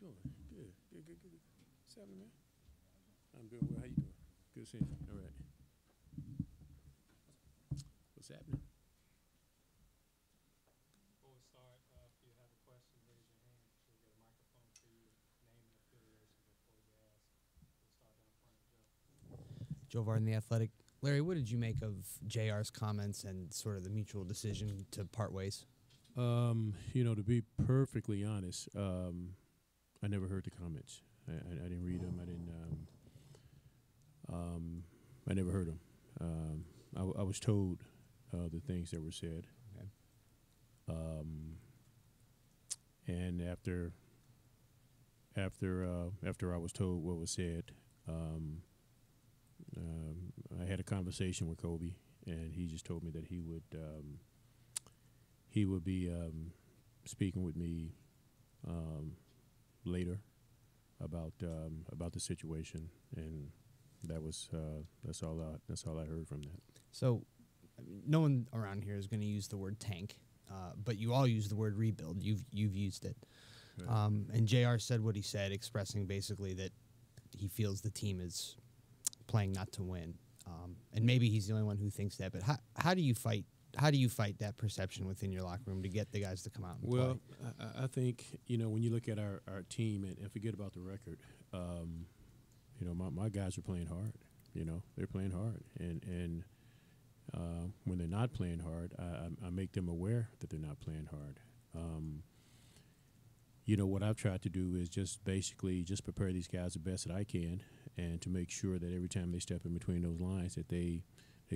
doing? Good. Good, good, good. What's happening, man? I'm doing well. How you doing? Good seeing you. All right. What's happening? Before we start, if you have a question, raise your hand. We'll get a microphone for you. Name and affiliation before you ask. We'll start down front with Joe. Joe Varden, The Athletic. Larry, what did you make of JR's comments and sort of the mutual decision to part ways? To be perfectly honest, I never heard the comments. I didn't read them. I never heard them. I was told the things that were said. Okay. And after I was told what was said, I had a conversation with Kobe, and he just told me that he would be speaking with me later about the situation, and that's all I heard from that. So, no one around here is going to use the word tank, but you all use the word rebuild. You've used it, right. And JR said what he said, expressing basically that he feels the team is playing not to win, and maybe he's the only one who thinks that. But how do you fight? How do you fight that perception within your locker room to get the guys to come out and play? I think, when you look at our team and forget about the record, my guys are playing hard. They're playing hard. And when they're not playing hard, I make them aware that they're not playing hard. What I've tried to do is just basically just prepare these guys the best that I can, and to make sure that every time they step in between those lines that they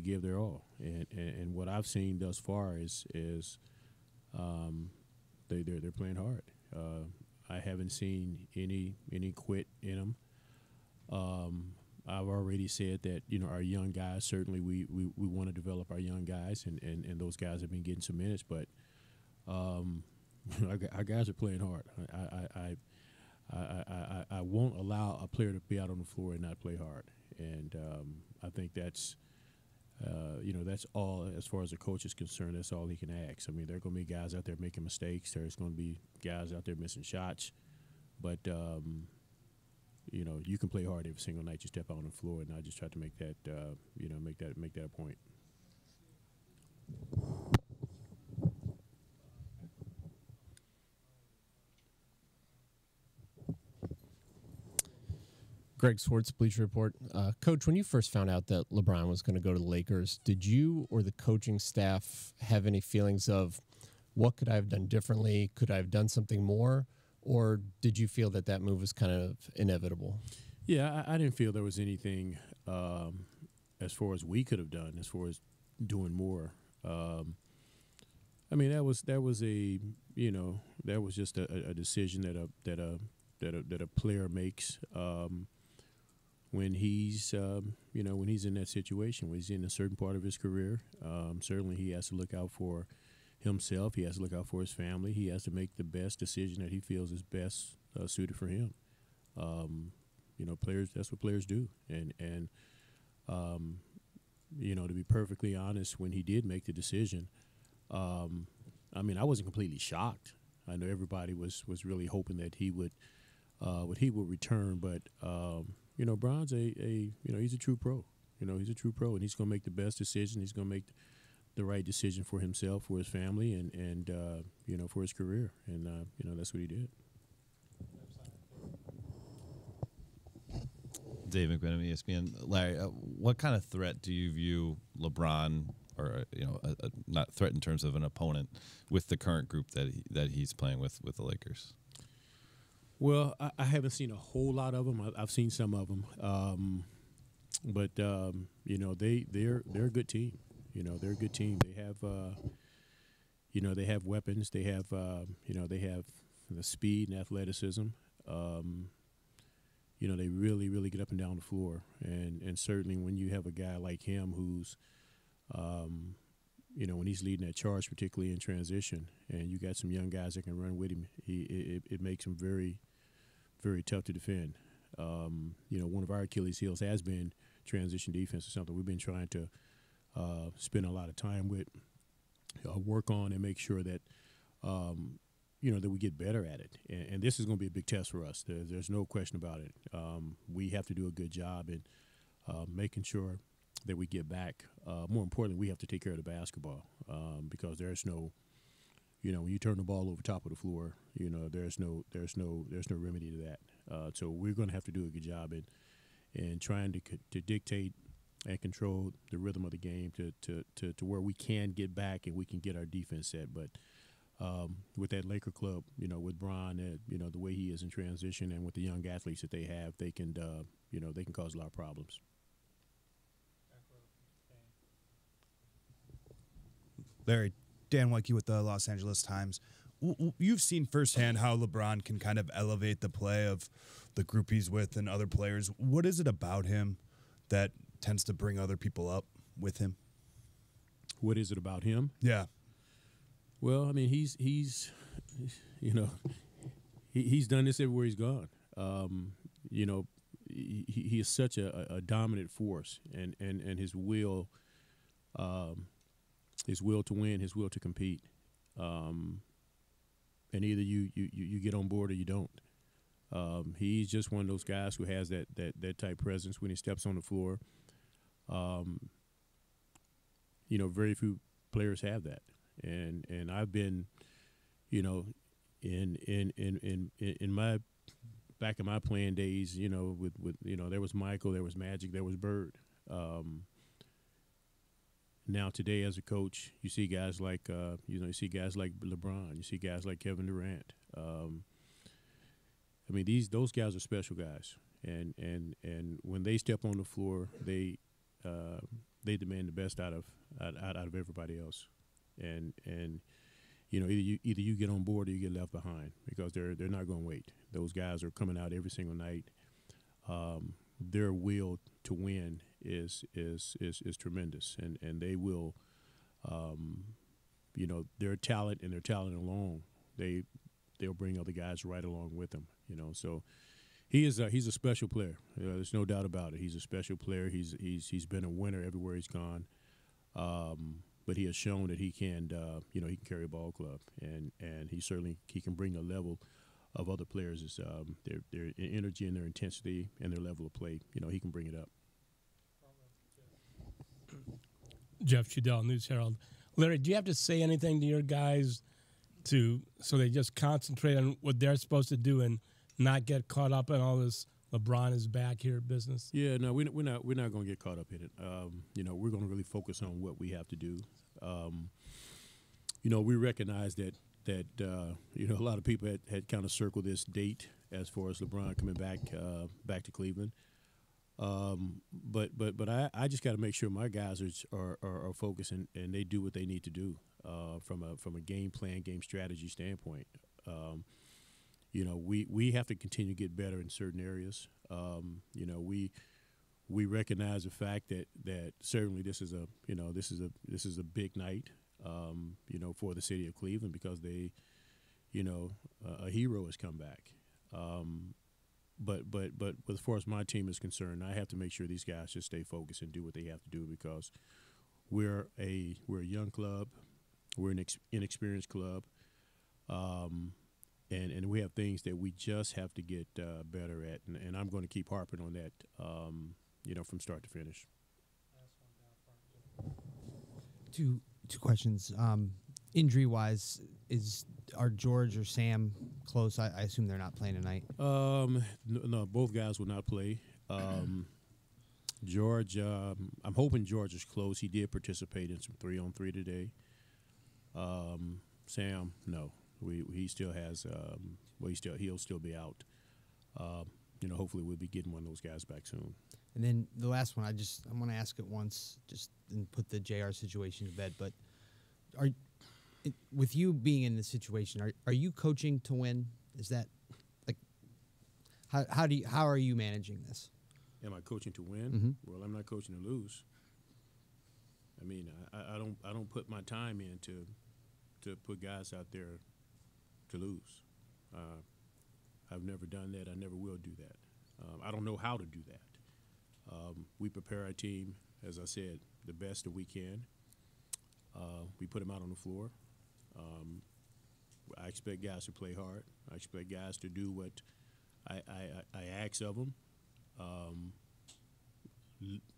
give their all, and what I've seen thus far is they're playing hard. I haven't seen any quit in them. I've already said that our young guys, certainly we want to develop our young guys, and those guys have been getting some minutes, but our guys are playing hard. I won't allow a player to be out on the floor and not play hard, and I think that's. That's all, as far as the coach is concerned, that's all he can ask. I mean, there are going to be guys out there making mistakes. There's going to be guys out there missing shots. But, you can play hard every single night you step out on the floor, and I just try to make that, make that a point. Greg Swartz, Bleacher Report. Coach, when you first found out that LeBron was going to go to the Lakers, did you or the coaching staff have any feelings of what could I have done differently? Could I have done something more? Or did you feel that move was kind of inevitable? Yeah, I didn't feel there was anything as far as we could have done, as far as doing more. I mean, that was just a decision that a player makes. When he's when he's in that situation, when he's in a certain part of his career, certainly he has to look out for himself. He has to look out for his family. He has to make the best decision that he feels is best suited for him. Players, that's what players do. And to be perfectly honest, when he did make the decision, I wasn't completely shocked. I know everybody was really hoping that he would return, but Bron's he's a true pro. He's a true pro, and he's going to make the best decision. He's going to make the right decision for himself, for his family, and for his career. And that's what he did. Dave McMenamin, ESPN. Larry, what kind of threat do you view LeBron, or not threat in terms of an opponent, with the current group that he's playing with the Lakers? Well, I haven't seen a whole lot of them. I've seen some of them, but they're a good team. They're a good team. They have they have weapons. They have they have the speed and athleticism. They really get up and down the floor, and certainly when you have a guy like him who's when he's leading that charge, particularly in transition, and you got some young guys that can run with him, it makes him very, very tough to defend. One of our Achilles heels has been transition defense, or something we've been trying to spend a lot of time with, work on, and make sure that that we get better at it. And this is going to be a big test for us. There's no question about it. We have to do a good job in making sure that we get back. More importantly, we have to take care of the basketball because there's no, when you turn the ball over top of the floor, there's no remedy to that. So we're going to have to do a good job in trying to dictate and control the rhythm of the game to where we can get back and we can get our defense set. But with that Laker club, with Bron, the way he is in transition, and with the young athletes that they have, they can cause a lot of problems. Larry, Dan Weinke with the Los Angeles Times. You've seen firsthand how LeBron can kind of elevate the play of the group he's with and other players. What is it about him that tends to bring other people up with him? What is it about him? Yeah. Well, I mean, he's done this everywhere he's gone. He is such a dominant force, and his will to win, his will to compete, and either you get on board or you don't. He's just one of those guys who has that type presence when he steps on the floor. Very few players have that. And I've been, in my back in my playing days, with there was Michael, there was Magic, there was Bird. Now today as a coach, you see guys like you see guys like LeBron, you see guys like Kevin Durant. Those guys are special guys, and when they step on the floor, they demand the best out of everybody else. And either you get on board or you get left behind, because they're not going to wait. Those guys are coming out every single night. Their will to win is tremendous, and they will, their talent and their talent alone, they'll bring other guys right along with them. So he's a special player. There's no doubt about it. He's a special player. He's been a winner everywhere he's gone. But he has shown that he can carry a ball club, and he can bring a level of other players' their energy and their intensity and their level of play. He can bring it up. Jeff Trudell, News Herald. Larry, do you have to say anything to your guys so they just concentrate on what they're supposed to do and not get caught up in all this LeBron is back here business? Yeah, no, we're not going to get caught up in it. We're going to really focus on what we have to do. We recognize that a lot of people had kind of circled this date as far as LeBron coming back to Cleveland. But I just got to make sure my guys are focused and they do what they need to do from a game plan, game strategy standpoint. We have to continue to get better in certain areas. We recognize the fact that certainly this is a big night, for the city of Cleveland, because they, a hero has come back. But as far as my team is concerned, I have to make sure these guys just stay focused and do what they have to do, because we're a young club, we're an inexperienced club. And we have things that we just have to get better at, and I'm going to keep harping on that, from start to finish. Two questions. Injury-wise, are George or Sam close? I assume they're not playing tonight. No, both guys will not play. George, I'm hoping George is close. He did participate in some 3-on-3 today. Sam, no. He still has he'll still be out. Hopefully we'll be getting one of those guys back soon. And then the last one, I want to ask it once, just and put the JR situation to bed. But with you being in this situation, are you coaching to win? Is that like how are you managing this? Am I coaching to win? Mm-hmm. Well, I'm not coaching to lose. I mean, I don't put my time in to put guys out there to lose. I've never done that. I never will do that. I don't know how to do that. We prepare our team, as I said, the best that we can. We put them out on the floor. I expect guys to play hard. I expect guys to do what I ask of them.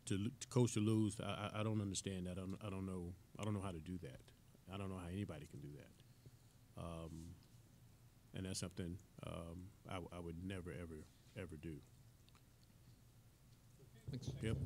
To coach to lose, I don't understand that. I don't know how to do that. I don't know how anybody can do that. And that's something I would never ever do. Thanks. Yep.